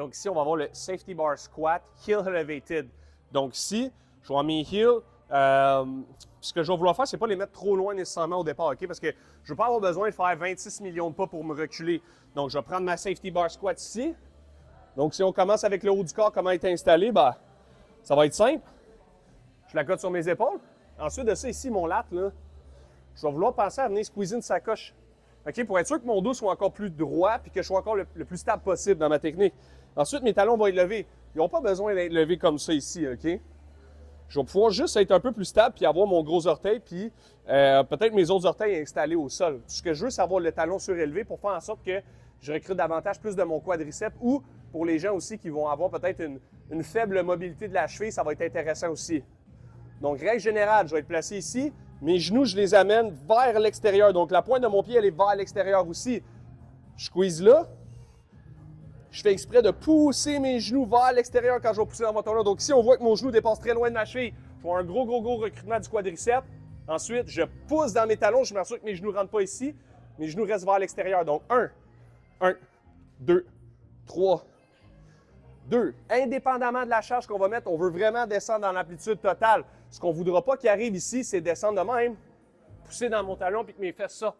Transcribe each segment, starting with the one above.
Donc ici, on va avoir le Safety Bar Squat Heel Elevated. Donc ici, je vais avoir mes heels. Ce que je vais vouloir faire, c'est pas les mettre trop loin nécessairement au départ, OK? Parce que je ne vais pas avoir besoin de faire 26 millions de pas pour me reculer. Donc, je vais prendre ma Safety Bar Squat ici. Donc, si on commence avec le haut du corps, comment il est installé, ben, ça va être simple. Je la cote sur mes épaules. Ensuite de ça, ici, mon lat, là, je vais vouloir penser à venir squeezer une sacoche. OK? Pour être sûr que mon dos soit encore plus droit et que je sois encore le plus stable possible dans ma technique. Ensuite, mes talons vont être levés. Ils n'ont pas besoin d'être levés comme ça ici, OK? Je vais pouvoir juste être un peu plus stable puis avoir mon gros orteil puis peut-être mes autres orteils installés au sol. Ce que je veux, c'est avoir le talon surélevé pour faire en sorte que je recrute davantage plus de mon quadriceps ou pour les gens aussi qui vont avoir peut-être une faible mobilité de la cheville, ça va être intéressant aussi. Donc, règle générale, je vais être placé ici. Mes genoux, je les amène vers l'extérieur. Donc, la pointe de mon pied, elle est vers l'extérieur aussi. Je squeeze là. Je fais exprès de pousser mes genoux vers l'extérieur quand je vais pousser dans mon talon. Donc ici, on voit que mon genou dépasse très loin de ma cheville. Je fais un gros recrutement du quadriceps. Ensuite, je pousse dans mes talons. Je m'assure que mes genoux ne rentrent pas ici. Mes genoux restent vers l'extérieur. Donc 1, 2, 3, 2. Indépendamment de la charge qu'on va mettre, on veut vraiment descendre dans l'amplitude totale. Ce qu'on ne voudra pas qui arrive ici, c'est descendre de même, pousser dans mon talon puis que mes fesses sortent.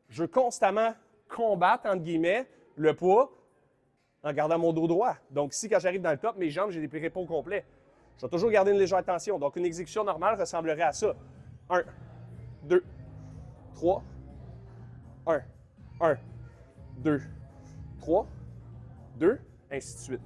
Je veux constamment combattre, entre guillemets, le poids en gardant mon dos droit. Donc ici, quand j'arrive dans le top, mes jambes, je ne les déplierai pas au complet. Je vais toujours garder une légère tension. Donc une exécution normale ressemblerait à ça. 1, 2, 3, 1, 2, 3, 2, ainsi de suite.